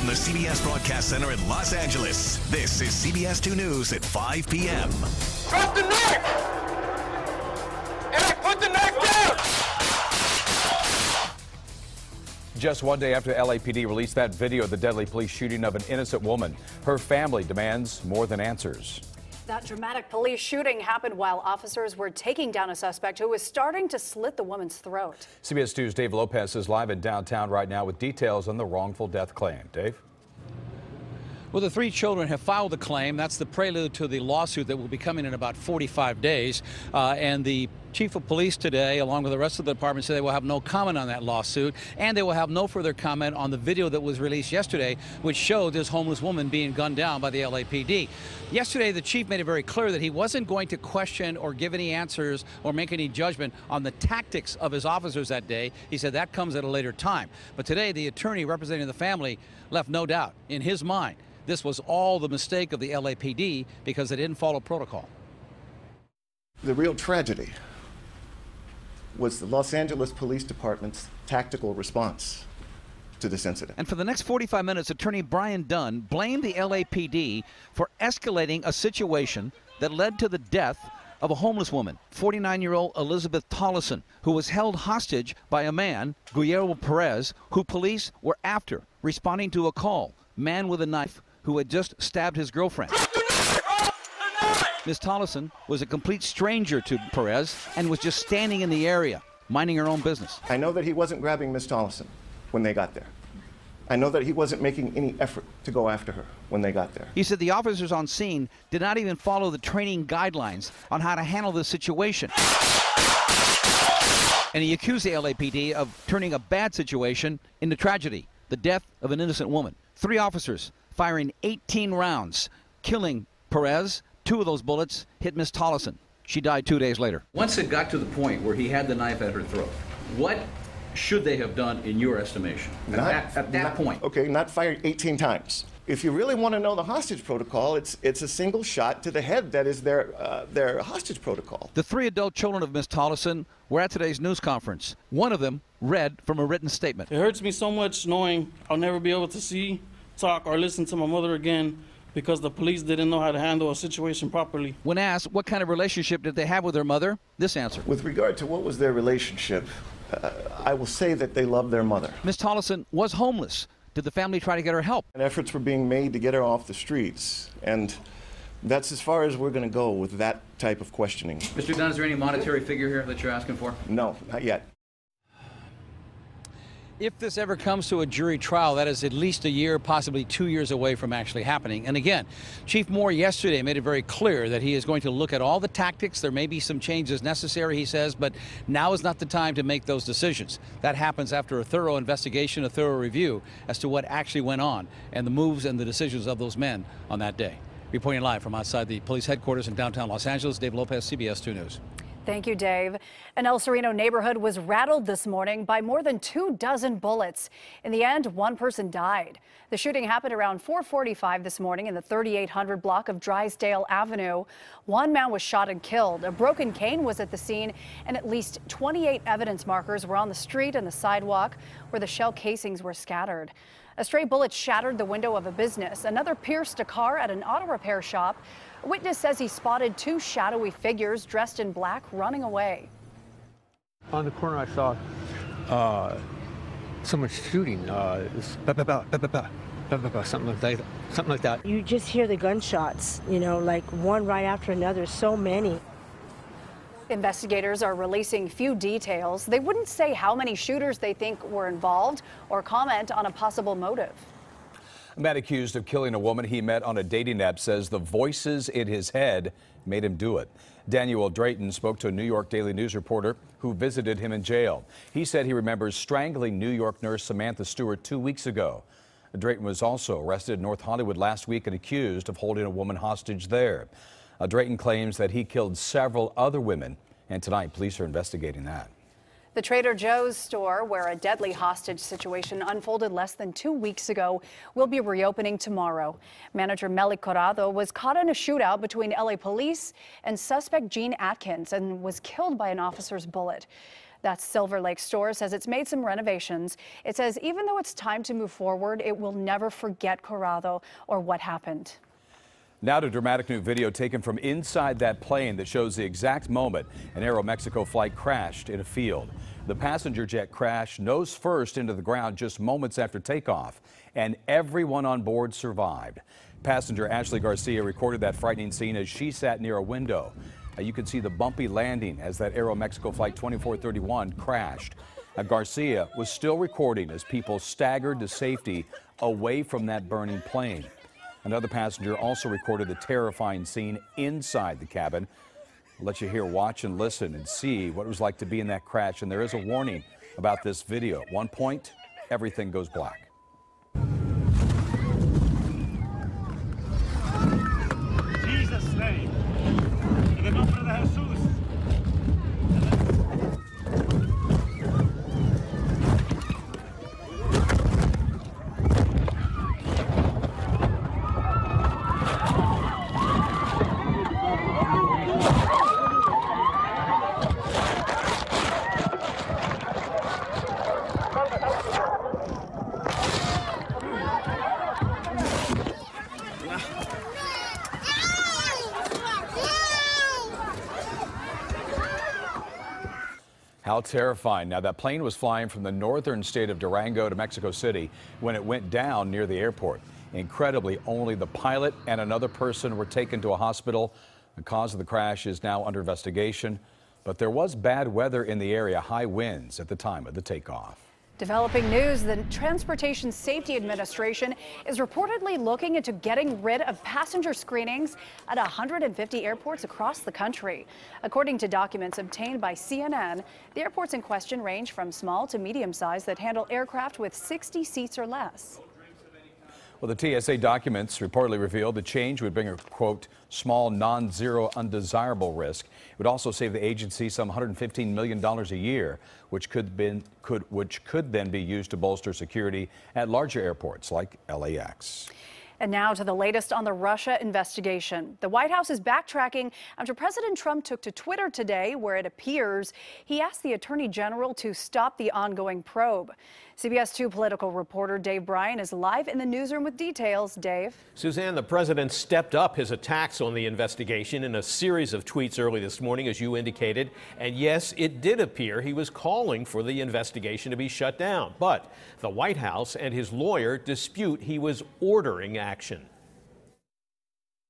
from the CBS Broadcast Center in Los Angeles, this is CBS2 News at 5 p.m. Drop the knife! Eric, put the knife down! Just one day after LAPD released that video of the deadly police shooting of an innocent woman, her family demands more than answers. That dramatic police shooting happened while officers were taking down a suspect who was starting to slit the woman's throat. CBS 2's Dave Lopez is live in downtown right now with details on the wrongful death claim. Dave? Well, the three children have filed a claim. That's the prelude to the lawsuit that will be coming in about 45 days. And the chief of police today, along with the rest of the department, said they will have no comment on that lawsuit. And they will have no further comment on the video that was released yesterday, which showed this homeless woman being gunned down by the LAPD. Yesterday, the chief made it very clear that he wasn't going to question or give any answers or make any judgment on the tactics of his officers that day. He said that comes at a later time. But today, the attorney representing the family left no doubt in his mind this was all the mistake of the LAPD because they didn't follow protocol. The real tragedy was the Los Angeles Police Department's tactical response to this incident. And for the next 45 minutes, attorney Brian Dunn blamed the LAPD for escalating a situation that led to the death of a homeless woman, 49-year-old Elizabeth Tolleson, who was held hostage by a man, Guillermo Perez, who police were after, responding to a call. Man with a knife who had just stabbed his girlfriend. Ms. Tolleson was a complete stranger to Perez and was just standing in the area, minding her own business. I know that he wasn't grabbing Ms. Tolleson when they got there. I know that he wasn't making any effort to go after her when they got there. He said the officers on scene did not even follow the training guidelines on how to handle this situation. And he accused the LAPD of turning a bad situation into tragedy, the death of an innocent woman. 3 officers firing 18 rounds, killing Perez. 2 of those bullets hit Miss Tolleson. She died 2 days later. Once it got to the point where he had the knife at her throat, what should they have done in your estimation at that point? Okay, not fired 18 times. If you really want to know the hostage protocol, it's a single shot to the head that is their hostage protocol. The 3 adult children of Miss Tolleson were at today's news conference. One of them read from a written statement. It hurts me so much knowing I'll never be able to see, talk, or listen to my mother again because the police didn't know how to handle a situation properly. When asked what kind of relationship did they have with their mother, this answer. With regard to what was their relationship, I will say that they loved their mother. Miss Tolleson was homeless. Did the family try to get her help? And efforts were being made to get her off the streets, and that's as far as we're going to go with that type of questioning. Mr. Dunn, is there any monetary figure here that you're asking for? No, not yet. If this ever comes to a jury trial, that is at least a year, possibly 2 years away from actually happening. And again, Chief Moore yesterday made it very clear that he is going to look at all the tactics. There may be some changes necessary, he says, but now is not the time to make those decisions. That happens after a thorough investigation, a thorough review as to what actually went on and the moves and the decisions of those men on that day. Reporting live from outside the police headquarters in downtown Los Angeles, Dave Lopez, CBS 2 News. Thank you, Dave. An El Sereno neighborhood was rattled this morning by more than 24 bullets. In the end, 1 person died. The shooting happened around 4:45 this morning in the 3800 block of Drysdale Avenue. 1 man was shot and killed. A broken cane was at the scene, and at least 28 evidence markers were on the street and the sidewalk where the shell casings were scattered. A stray bullet shattered the window of a business. Another pierced a car at an auto repair shop. A witness says he spotted 2 shadowy figures dressed in black running away. On the corner, I saw someone shooting, something like that. You just hear the gunshots, you know, like one right after another, so many. Investigators are releasing few details. They wouldn't say how many shooters they think were involved or comment on a possible motive. A man accused of killing a woman he met on a dating app says the voices in his head made him do it. Daniel Drayton spoke to a New York Daily News reporter who visited him in jail. He said he remembers strangling New York nurse Samantha Stewart 2 weeks ago. Drayton was also arrested in North Hollywood last week and accused of holding a woman hostage there. Drayton claims that he killed several other women, and tonight police are investigating that. The Trader Joe's store, where a deadly hostage situation unfolded less than 2 weeks ago, will be reopening tomorrow. Manager Meli Corrado was caught in a shootout between LA police and suspect Gene Atkins and was killed by an officer's bullet. That's Silver Lake store says it's made some renovations. It says even though it's time to move forward, it will never forget Corrado or what happened. Now to dramatic new video taken from inside that plane that shows the exact moment an Aeromexico flight crashed in a field. The passenger jet crashed nose first into the ground just moments after takeoff, and everyone on board survived. Passenger Ashley Garcia recorded that frightening scene as she sat near a window. You can see the bumpy landing as that Aeromexico flight 2431 crashed. Garcia was still recording as people staggered to safety away from that burning plane. Another passenger also recorded the terrifying scene inside the cabin. I'll let you hear, watch and listen and see what it was like to be in that crash. And there is a warning about this video. At one point, everything goes black. Jesus' name. In the nombre de Jesus. How terrifying. Now, that plane was flying from the northern state of Durango to Mexico City when it went down near the airport. Incredibly, only the pilot and another person were taken to a hospital. The cause of the crash is now under investigation, but there was bad weather in the area, high winds at the time of the takeoff. Developing news, the Transportation Safety Administration is reportedly looking into getting rid of passenger screenings at 150 airports across the country. According to documents obtained by CNN, the airports in question range from small to medium size that handle aircraft with 60 seats or less. Well, the TSA documents reportedly revealed the change would bring a, quote, small non-zero undesirable risk. It would also save the agency some $115 million a year, which could then be used to bolster security at larger airports like LAX. And now to the latest on the Russia investigation. The White House is backtracking after President Trump took to Twitter today, where it appears he asked the Attorney General to stop the ongoing probe. CBS 2 political reporter Dave Bryan is live in the newsroom with details. Dave. Suzanne, the president stepped up his attacks on the investigation in a series of tweets early this morning, as you indicated. And yes, it did appear he was calling for the investigation to be shut down. But the White House and his lawyer dispute he was ordering action.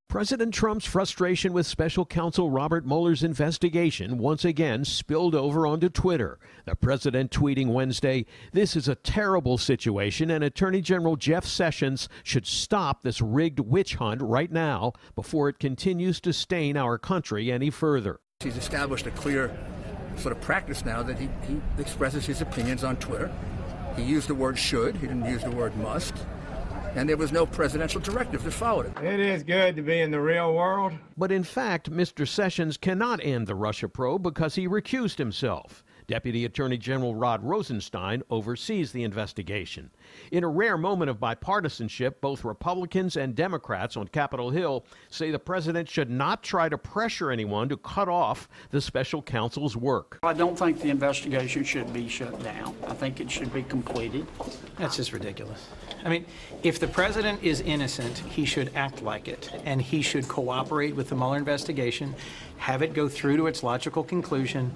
President Trump's frustration with special counsel Robert Mueller's investigation once again spilled over onto Twitter. The president tweeting Wednesday, "This is a terrible situation and Attorney General Jeff Sessions should stop this rigged witch hunt right now before it continues to stain our country any further." He's established a clear sort of practice now that he expresses his opinions on Twitter. He used the word should, he didn't use the word must. And there was no presidential directive that followed it. It is good to be in the real world. But in fact, Mr. Sessions cannot end the Russia probe because he recused himself. Deputy Attorney General Rod Rosenstein oversees the investigation. In a rare moment of bipartisanship, both Republicans and Democrats on Capitol Hill say the president should not try to pressure anyone to cut off the special counsel's work. I don't think the investigation should be shut down. I think it should be completed. That's just ridiculous. I mean, if the president is innocent, he should act like it, and he should cooperate with the Mueller investigation, have it go through to its logical conclusion,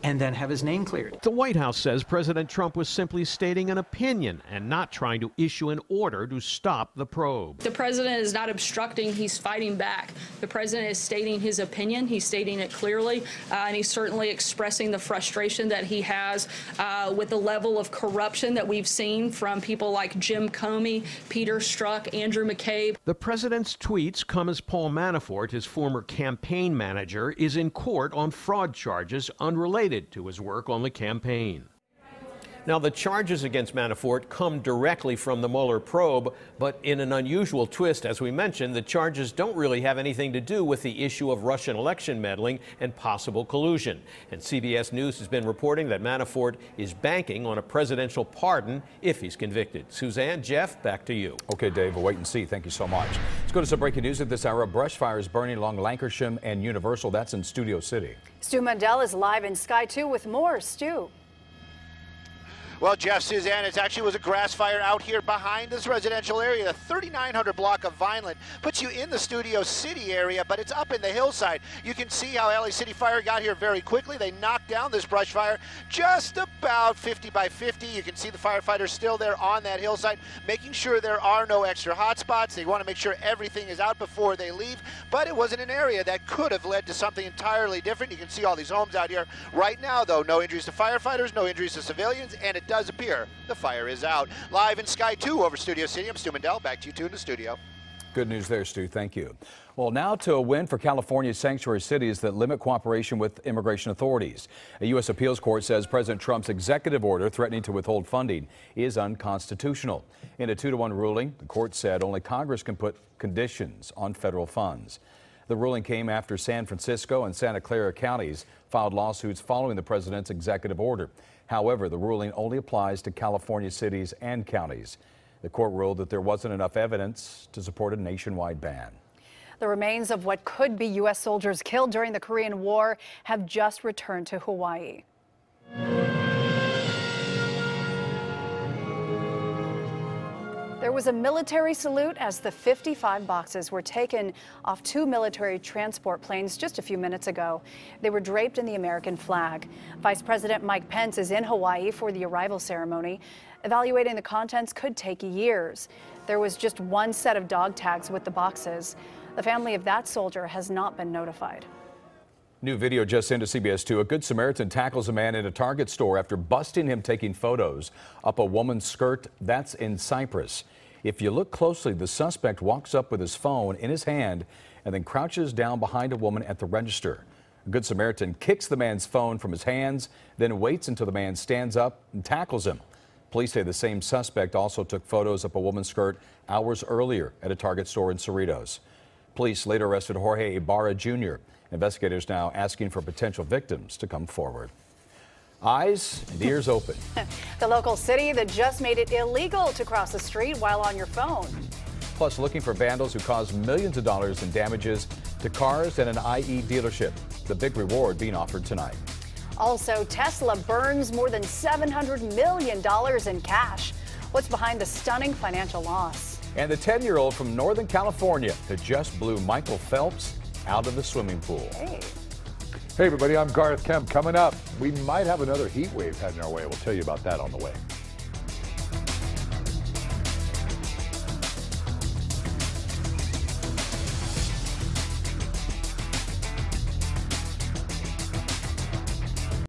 and then have his name cleared. The White House says President Trump was simply stating an opinion and not trying to issue an order to stop the probe. The president is not obstructing, he's fighting back. The president is stating his opinion, he's stating it clearly, and he's certainly expressing the frustration that he has with the level of corruption that we've seen from people like Jim Comey, Peter Strzok, Andrew McCabe. The president's tweets come as Paul Manafort, his former campaign manager, is in court on fraud charges unrelated to his work on the campaign. Now, the charges against Manafort come directly from the Mueller probe, but in an unusual twist, as we mentioned, the charges don't really have anything to do with the issue of Russian election meddling and possible collusion. And CBS News has been reporting that Manafort is banking on a presidential pardon if he's convicted. Suzanne, Jeff, back to you. Okay, Dave, we'll wait and see. Thank you so much. Let's go to some breaking news at this hour. Brush fires burning along Lancashire and Universal. That's in Studio City. Stu Mandel is live in Sky 2 with more. Stu. Well, Jeff, Suzanne, it actually was a grass fire out here behind this residential area. The 3900 block of Vineland puts you in the Studio City area, but it's up in the hillside. You can see how LA City Fire got here very quickly. They knocked down this brush fire just about 50 by 50. You can see the firefighters still there on that hillside, making sure there are no extra hot spots. They want to make sure everything is out before they leave, but it was in an area that could have led to something entirely different. You can see all these homes out here. Right now, though, no injuries to firefighters, no injuries to civilians, and it does appear the fire is out. Live in Sky 2 over Studio City, I'm Stu Mandel. Back to you two in the studio. Good news there, Stu. Thank you. Well, now to a win for California's sanctuary cities that limit cooperation with immigration authorities. A U.S. appeals court says President Trump's executive order threatening to withhold funding is unconstitutional. In a 2-to-1 ruling, the court said only Congress can put conditions on federal funds. The ruling came after San Francisco and Santa Clara counties filed lawsuits following the president's executive order. However, the ruling only applies to California cities and counties. The court ruled that there wasn't enough evidence to support a nationwide ban. The remains of what could be U.S. soldiers killed during the Korean War have just returned to Hawaii. There was a military salute as the 55 boxes were taken off 2 military transport planes just a few minutes ago. They were draped in the American flag. Vice President Mike Pence is in Hawaii for the arrival ceremony. Evaluating the contents could take years. There was just one set of dog tags with the boxes. The family of that soldier has not been notified. New video just into CBS2. A Good Samaritan tackles a man in a Target store after busting him taking photos up a woman's skirt. That's in Cyprus. If you look closely, the suspect walks up with his phone in his hand and then crouches down behind a woman at the register. A Good Samaritan kicks the man's phone from his hands, then waits until the man stands up and tackles him. Police say the same suspect also took photos up a woman's skirt hours earlier at a Target store in Cerritos. Police later arrested Jorge Ibarra Jr. Investigators now asking for potential victims to come forward. Eyes and ears open. The local city that just made it illegal to cross the street while on your phone. Plus, looking for vandals who caused millions of dollars in damages to cars and an IE dealership. The big reward being offered tonight. Also, Tesla burns more than $700 million in cash. What's behind the stunning financial loss? And the 10-year-old from Northern California that just blew Michael Phelps out of the swimming pool. Hey everybody, I'm Garth Kemp. Coming up, we might have another heat wave heading our way. We'll tell you about that on the way.